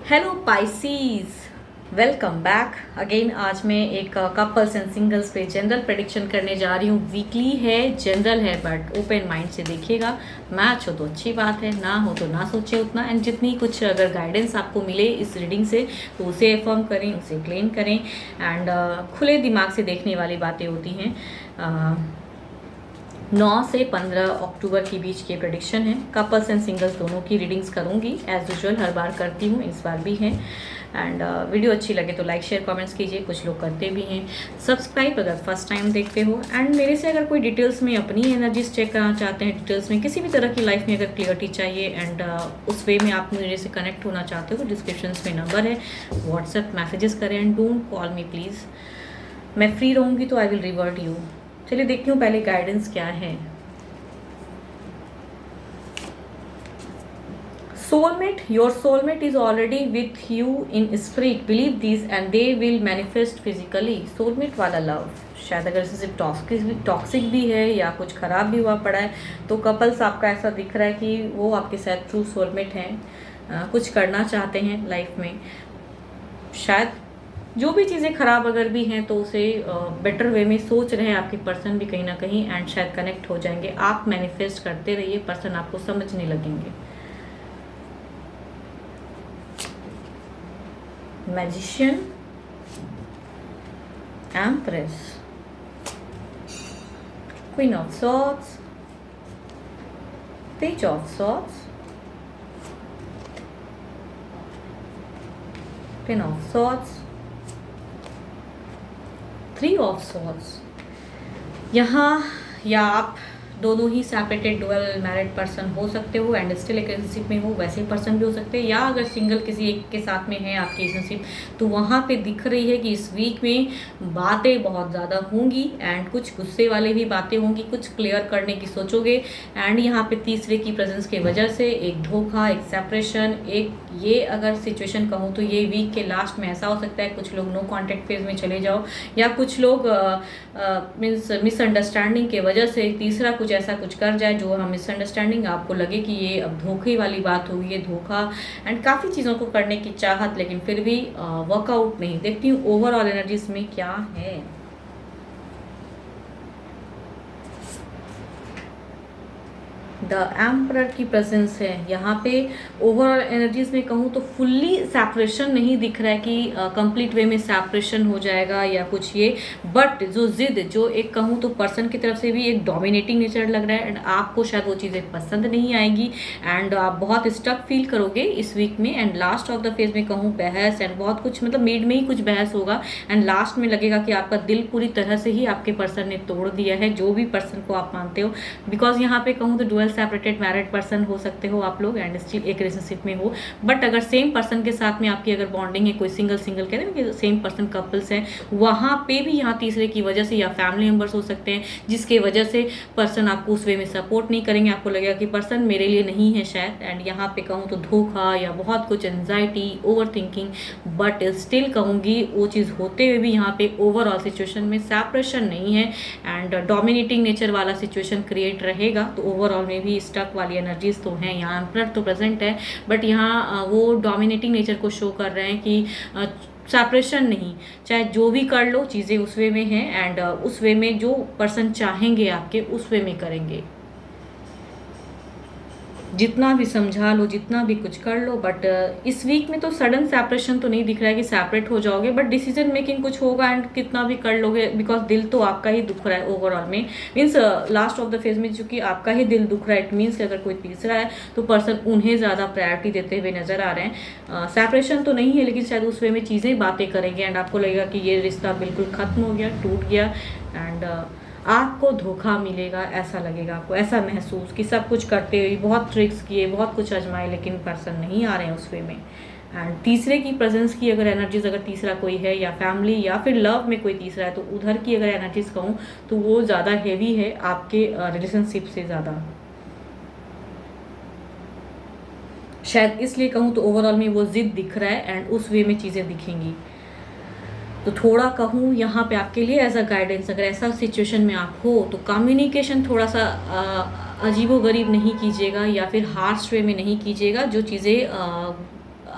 Hello Pisces, welcome back again. आज मैं एक कपल्स एंड सिंगल्स पे जनरल प्रेडिक्शन करने जा रही हूँ। वीकली है, जनरल है, बट ओपन माइंड से देखिएगा। मैच हो तो अच्छी बात है, ना हो तो ना सोचे उतना। एंड जितनी कुछ अगर गाइडेंस आपको मिले इस रीडिंग से तो उसे अफर्म करें, उसे क्लेम करें। एंड खुले दिमाग से देखने वाली बातें होती हैं। 9 से 15 अक्टूबर के बीच के प्रेडिक्शन है। कपल्स एंड सिंगल्स दोनों की रीडिंग्स करूंगी एज यूजुअल, हर बार करती हूँ, इस बार भी है। एंड वीडियो अच्छी लगे तो लाइक शेयर कमेंट्स कीजिए, कुछ लोग करते भी हैं। सब्सक्राइब अगर फर्स्ट टाइम देखते हो। एंड मेरे से अगर कोई डिटेल्स में अपनी एनर्जीज चेक करना चाहते हैं, डिटेल्स में किसी भी तरह की लाइफ में अगर क्लियरिटी चाहिए एंड उस वे में आप मेरे से कनेक्ट होना चाहते हो, डिस्क्रिप्शन में नंबर है, व्हाट्सएप मैसेजेस करें। And don't call me please, मैं फ्री रहूँगी तो आई विल रिवर्ट यू। चलिए देखती हूँ पहले गाइडेंस क्या है। Soulmate, your soulmate is already with you in spirit, believe this and they will manifest physically. Soulmate वाला लव शायद अगर सिर्फ टॉक्सिक भी है या कुछ खराब भी हुआ पड़ा है तो कपल्स आपका ऐसा दिख रहा है कि वो आपके साथ ट्रू सोलमेट हैं, कुछ करना चाहते हैं लाइफ में। शायद जो भी चीज़ें खराब अगर भी हैं तो उसे बेटर वे में सोच रहे हैं आपके पर्सन भी कहीं ना कहीं। एंड शायद कनेक्ट हो जाएंगे। आप मैनिफेस्ट करते रहिए, पर्सन आपको समझने लगेंगे। Magician, empress, queen of swords, page of swords, ten of swords, 3 of swords. यहाँ या आप दोनों ही सेपरेटेड डुअल मैरिड पर्सन हो सकते हो एंड स्टिल एक रिलेशनशिप में हो, वैसे पर्सन भी हो सकते हैं। या अगर सिंगल किसी एक के साथ में है आपकी रिलेशनशिप तो वहाँ पे दिख रही है कि इस वीक में बातें बहुत ज़्यादा होंगी एंड कुछ गुस्से वाले भी बातें होंगी, कुछ क्लियर करने की सोचोगे। एंड यहाँ पे तीसरे की प्रेजेंस की वजह से एक धोखा, एक सेपरेशन, एक ये अगर सिचुएशन कहूँ तो ये वीक के लास्ट में ऐसा हो सकता है कुछ लोग नो कॉन्टेक्ट फेज में चले जाओ, या कुछ लोग मीन्स मिसअंडरस्टैंडिंग के वजह से तीसरा कुछ ऐसा कुछ कर जाए जो हम मिसअंडरस्टैंडिंग आपको लगे कि ये अब धोखे वाली बात होगी, ये धोखा। एंड काफ़ी चीज़ों को करने की चाहत लेकिन फिर भी वर्कआउट नहीं। देखती हूँ ओवरऑल एनर्जीज में क्या है। द एम्परर की प्रेजेंस है यहाँ पे। ओवरऑल एनर्जीज में कहूँ तो फुल्ली सेपरेशन नहीं दिख रहा है कि कंप्लीट वे में सेपरेशन हो जाएगा या कुछ ये, बट जो जिद, जो एक कहूँ तो पर्सन की तरफ से भी एक डोमिनेटिंग नेचर लग रहा है एंड आपको शायद वो चीज़ें पसंद नहीं आएगी एंड आप बहुत स्टक फील करोगे इस वीक में। And last of the phase में कहूँ बहस एंड बहुत कुछ, मतलब मिड में ही कुछ बहस होगा एंड लास्ट में लगेगा कि आपका दिल पूरी तरह से ही आपके पर्सन ने तोड़ दिया है, जो भी पर्सन को आप मानते हो। बिकॉज यहाँ पे कहूँ तो डुअल सेपरेटेड मैरिड पर्सन हो सकते हो आप लोग एंड स्टिल एक रिलेशनशिप में हो। बट अगर सेम पर्सन के साथ में आपकी अगर बॉन्डिंग है, कोई सिंगल कहते हैं कि सेम पर्सन कपल्स हैं, वहाँ पे भी यहाँ तीसरे की वजह से या फैमिली मेंबर्स हो सकते हैं जिसके वजह से पर्सन आपको उस वे में सपोर्ट नहीं करेंगे। आपको लगेगा कि पर्सन मेरे लिए नहीं है शायद। एंड यहाँ पे कहूँ तो धोखा या बहुत कुछ anxiety, over thinking, but still कहूँगी वो चीज़ होते हुए भी यहाँ पे ओवरऑल सिचुएशन में सेपरेशन नहीं है एंड डोमिनेटिंग नेचर वाला सिचुएशन क्रिएट रहेगा। तो ओवरऑल में भी स्टक वाली एनर्जीज तो हैं। यहाँ एम्परर तो प्रेजेंट है बट यहाँ वो डोमिनेटिंग नेचर को शो कर रहे हैं कि सेपरेशन नहीं, चाहे जो भी कर लो चीज़ें उस वे में हैं एंड उस वे में जो पर्सन चाहेंगे आपके उस वे में करेंगे। जितना भी समझा लो, जितना भी कुछ कर लो, बट इस वीक में तो सडन सेपरेशन तो नहीं दिख रहा है कि सेपरेट हो जाओगे, बट डिसीजन मेकिंग कुछ होगा एंड कितना भी कर लोगे बिकॉज दिल तो आपका ही दुख रहा है ओवरऑल में। Means last of the phase में चूंकि आपका ही दिल दुख रहा है, इट मीन्स कि अगर कोई तीसरा है तो पर्सन उन्हें ज़्यादा प्रायोरिटी देते हुए नजर आ रहे हैं। सेपरेशन तो नहीं है लेकिन शायद उस वे में चीज़ें बातें करेंगे एंड आपको लगेगा कि ये रिश्ता बिल्कुल ख़त्म हो गया, टूट गया एंड आपको धोखा मिलेगा, ऐसा लगेगा आपको, ऐसा महसूस कि सब कुछ करते हुए बहुत ट्रिक्स किए, बहुत कुछ आजमाए लेकिन पर्सन नहीं आ रहे हैं उस वे में। एंड तीसरे की प्रेजेंस की अगर एनर्जीज, अगर तीसरा कोई है या फैमिली या फिर लव में कोई तीसरा है तो उधर की अगर एनर्जीज कहूँ तो वो ज़्यादा हेवी है आपके रिलेशनशिप से ज़्यादा। शायद इसलिए कहूँ तो ओवरऑल में वो जिद दिख रहा है एंड उस वे में चीज़ें दिखेंगी। तो थोड़ा कहूँ यहाँ पे आपके लिए एज अ गाइडेंस, अगर ऐसा सिचुएशन में आप हो तो कम्युनिकेशन थोड़ा सा अजीबो गरीब नहीं कीजिएगा या फिर हार्श वे में नहीं कीजिएगा। जो चीज़ें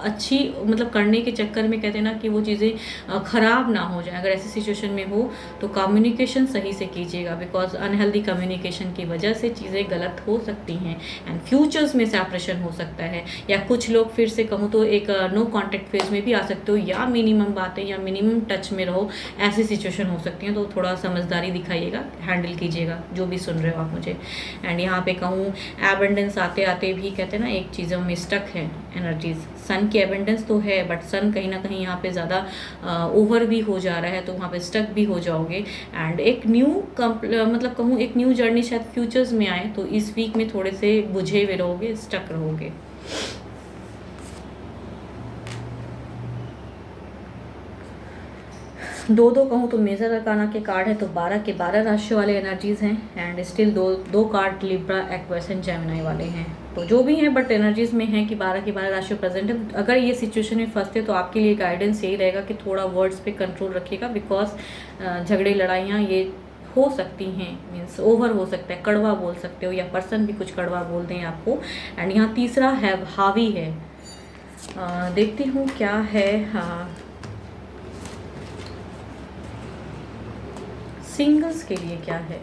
अच्छी मतलब करने के चक्कर में कहते हैं ना कि वो चीज़ें ख़राब ना हो जाए। अगर ऐसी सिचुएशन में हो तो कम्युनिकेशन सही से कीजिएगा, बिकॉज अनहेल्दी कम्युनिकेशन की वजह से चीज़ें गलत हो सकती हैं एंड फ्यूचर्स में सेपरेशन हो सकता है। या कुछ लोग फिर से कहूँ तो एक नो कॉन्टेक्ट फेज में भी आ सकते हो, या मिनिमम बातें या मिनिमम टच में रहो, ऐसी सिचुएशन हो सकती है। तो थोड़ा समझदारी दिखाइएगा, हैंडल कीजिएगा जो भी सुन रहे हो आप मुझे। एंड यहाँ पे कहूँ एबंडेंस आते आते भी कहते हैं ना एक चीज़ों में स्टक है एनर्जीज। सन की एबंडेंस तो है बट सन कहीं ना कहीं यहाँ पे ज़्यादा ओवर भी हो जा रहा है, तो वहाँ पे स्टक भी हो जाओगे। एंड एक न्यू मतलब कहूँ एक न्यू जर्नी शायद फ्यूचर्स में आए, तो इस वीक में थोड़े से बुझे हुए रहोगे, स्टक रहोगे। दो कहूँ तो मेजर अरकाना के कार्ड है, तो 12 के 12 राशि वाले एनर्जीज हैं एंड स्टिल दो card Libra, Aquarius and Gemini वाले हैं। तो जो भी हैं बट एनर्जीज में है कि 12 की 12 राशि प्रेजेंट है। अगर ये सिचुएशन में फंसते तो आपके लिए गाइडेंस यही रहेगा कि थोड़ा वर्ड्स पे कंट्रोल रखिएगा, बिकॉज झगड़े लड़ाइयाँ ये हो सकती हैं, मीन्स ओवर हो सकता है, कड़वा बोल सकते हो या पर्सन भी कुछ कड़वा बोल दें आपको। एंड यहाँ तीसरा है हावी है। देखती हूँ क्या है। सिंगल्स के लिए क्या है।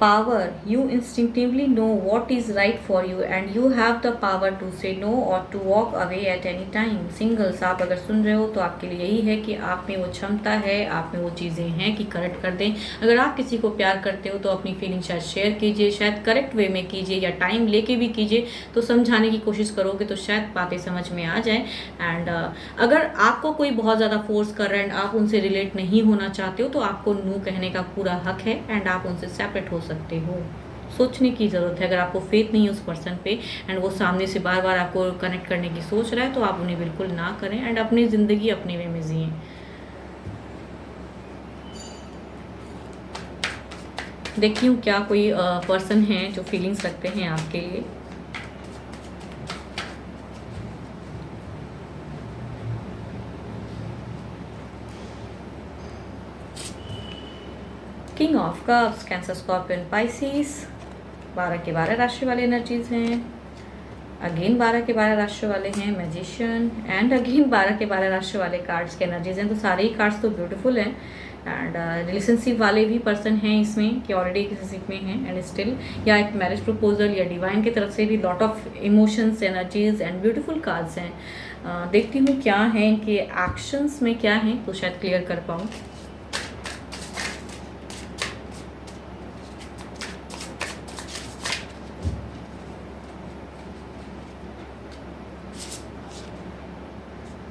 Power, you instinctively know what is right for you and you have the power to say no or to walk away at any time. Singles, आप अगर सुन रहे हो तो आपके लिए यही है कि आप में वो क्षमता है, आप में वो चीज़ें हैं कि करेक्ट कर दें। अगर आप किसी को प्यार करते हो तो अपनी फीलिंग शायद शेयर कीजिए, शायद करेक्ट वे में कीजिए या टाइम लेके भी कीजिए, तो समझाने की कोशिश करोगे तो शायद बातें समझ में आ जाए। एंड अगर आपको कोई बहुत ज़्यादा फोर्स कर रहा है एंड आप उनसे रिलेट नहीं होना चाहते हो तो आपको नो कहने का पूरा हक है एंड आप उनसे सेपरेट हो सकते हो। सोचने की ज़रूरत है। अगर आपको फेथ नहीं है उस पर्सन पे एंड वो सामने से बार बार आपको कनेक्ट करने की सोच रहा है तो आप उन्हें बिल्कुल ना करें एंड अपनी ज़िंदगी अपने वे में जिएं। देखती हूँ क्या कोई पर्सन है जो फीलिंग्स रखते हैं आपके लिए। King of cups, cancer, scorpion, Pisces, 12 के 12 राशि वाले एनर्जीज हैं। अगेन 12 के 12 राशि वाले हैं मैजिशियन एंड अगेन 12 के 12 राशि वाले कार्ड्स के एनर्जीज हैं। तो सारे ही कार्ड्स तो ब्यूटीफुल हैं एंड रिलेशनशिप वाले भी पर्सन हैं इसमें कि ऑलरेडी रिलेशनशिप में हैं एंड स्टिल, या एक मैरिज प्रपोजल या डिवाइन की तरफ से भी lot of emotions, energies and beautiful cards हैं। देखती हूँ क्या है इनके एक्शंस में क्या है तो शायद क्लियर कर पाऊँ।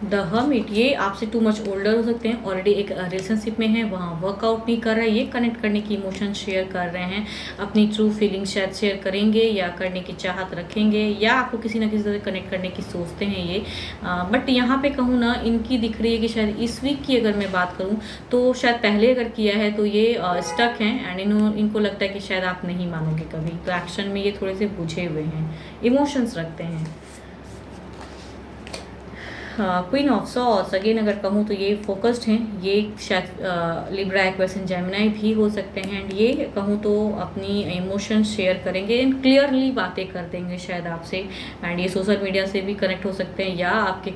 द हर्मिट, ये आपसे टू मच ओल्डर हो सकते हैं, ऑलरेडी एक रिलेशनशिप में है, वहाँ वर्कआउट नहीं कर रहा है, ये कनेक्ट करने की इमोशन शेयर कर रहे हैं, अपनी ट्रू फीलिंग शायद शेयर करेंगे या करने की चाहत रखेंगे या आपको किसी ना किसी तरह कनेक्ट करने की सोचते हैं ये। बट यहाँ पे कहूँ ना इनकी दिख रही है कि शायद इस वीक की अगर मैं बात करूँ तो शायद पहले अगर किया है तो ये स्टक हैं एंड इनको लगता है कि शायद आप नहीं मानोगे कभी, तो एक्शन में ये थोड़े से बुझे हुए हैं, इमोशंस रखते हैं। क्वीन ऑफ सॉर्ड्स, अगेन अगर कहूँ तो ये फोकस्ड हैं, ये शायद लिब्रा, एक्वेरियस एंड जेमिनी भी हो सकते हैं एंड ये कहूँ तो अपनी इमोशंस शेयर करेंगे एंड क्लियरली बातें कर देंगे शायद आपसे। एंड ये सोशल मीडिया से भी कनेक्ट हो सकते हैं या आपके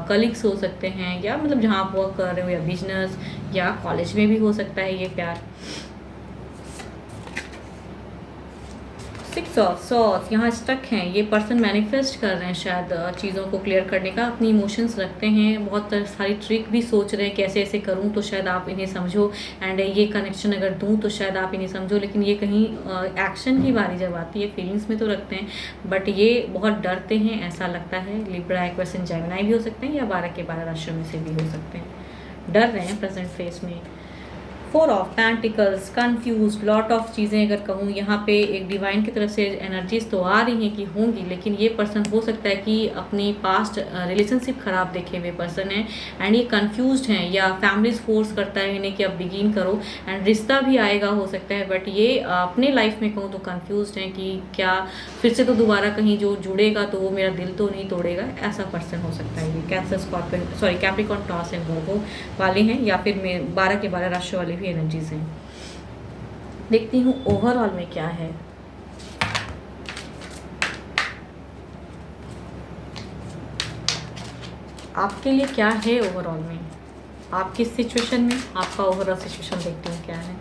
कलीग्स हो सकते हैं या मतलब जहाँ आप वर्क कर रहे हो या बिजनेस या कॉलेज में भी हो सकता है ये प्यार। 6 ऑफ सॉर्ड्स, यहाँ स्टक हैं, ये पर्सन मैनिफेस्ट कर रहे हैं शायद चीज़ों को क्लियर करने का, अपनी इमोशंस रखते हैं, बहुत सारी ट्रिक भी सोच रहे हैं कि ऐसे ऐसे करूँ तो शायद आप इन्हें समझो एंड ये कनेक्शन अगर दूँ तो शायद आप इन्हें समझो, लेकिन ये कहीं एक्शन की बारी जब आती है, फीलिंग्स में तो रखते हैं बट ये बहुत डरते हैं ऐसा लगता है। लिब्रा, एक्वेरियस एंड जेमिनी भी हो सकते हैं या 12 के 12 राशियों में से भी हो सकते हैं, डर रहे हैं प्रेजेंट फेस में। 4 of pentacles, confuse, lot of चीज़ें अगर कहूँ यहाँ पे एक डिवाइन की तरफ से एनर्जीज तो आ रही हैं कि होंगी, लेकिन ये पर्सन हो सकता है कि अपनी पास्ट रिलेशनशिप खराब देखे हुए पर्सन है एंड ये कंफ्यूज्ड हैं, या फैमिलीज फोर्स करता है इन्हें कि अब बिगिन करो, एंड रिश्ता भी आएगा हो सकता है, बट ये अपने लाइफ में कहूँ तो कंफ्यूज्ड हैं कि क्या फिर से तो दोबारा कहीं जो जुड़ेगा तो वो मेरा दिल तो नहीं तोड़ेगा, ऐसा पर्सन हो सकता है ये। Cancer, scorpion, sorry Capricorn, taurus and वर्गो वाले हैं, या फिर 12 के 12 राशि वाले भी एनर्जीज हैं। देखती हूँ ओवरऑल में क्या है। आपके लिए क्या है ओवरऑल में, आप किस सिचुएशन में, आपका ओवरऑल सिचुएशन देखती हूँ क्या है।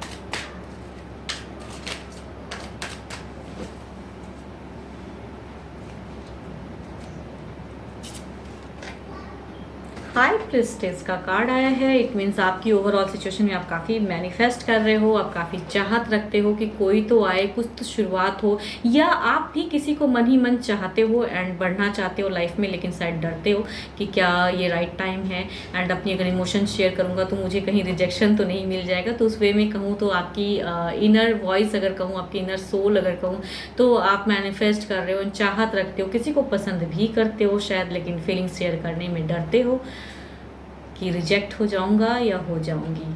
हाई प्रिस्टेस का कार्ड आया है। इट मीन्स आपकी ओवरऑल सिचुएशन में आप काफ़ी मैनिफेस्ट कर रहे हो, आप काफ़ी चाहत रखते हो कि कोई तो आए, कुछ तो शुरुआत हो, या आप भी किसी को मन ही मन चाहते हो एंड बढ़ना चाहते हो लाइफ में, लेकिन शायद डरते हो कि क्या ये राइट टाइम है, एंड अपनी अगर इमोशन शेयर करूँगा तो मुझे कहीं रिजेक्शन तो नहीं मिल जाएगा। तो उस वे में कहूँ तो आपकी इनर वॉइस अगर कहूँ, आपकी इनर सोल अगर कहूँ, तो आप मैनिफेस्ट कर रहे हो, चाहत रखते हो, किसी को पसंद भी करते हो शायद, लेकिन फीलिंग शेयर करने में डरते हो कि रिजेक्ट हो जाऊंगा या हो जाऊंगी।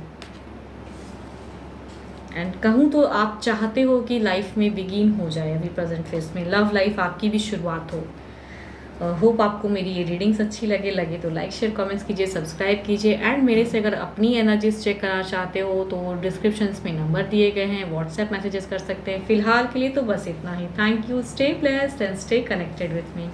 एंड कहूँ तो आप चाहते हो कि लाइफ में बिगिन हो जाए अभी प्रेजेंट फेस में, लव लाइफ आपकी भी शुरुआत हो। होप आपको मेरी ये रीडिंग्स अच्छी लगे तो लाइक शेयर कमेंट्स कीजिए, सब्सक्राइब कीजिए, एंड मेरे से अगर अपनी एनर्जीज चेक करना चाहते हो तो डिस्क्रिप्शंस में नंबर दिए गए हैं, व्हाट्सएप मैसेजेस कर सकते हैं। फिलहाल के लिए तो बस इतना ही। Thank you, stay blessed and stay connected with me.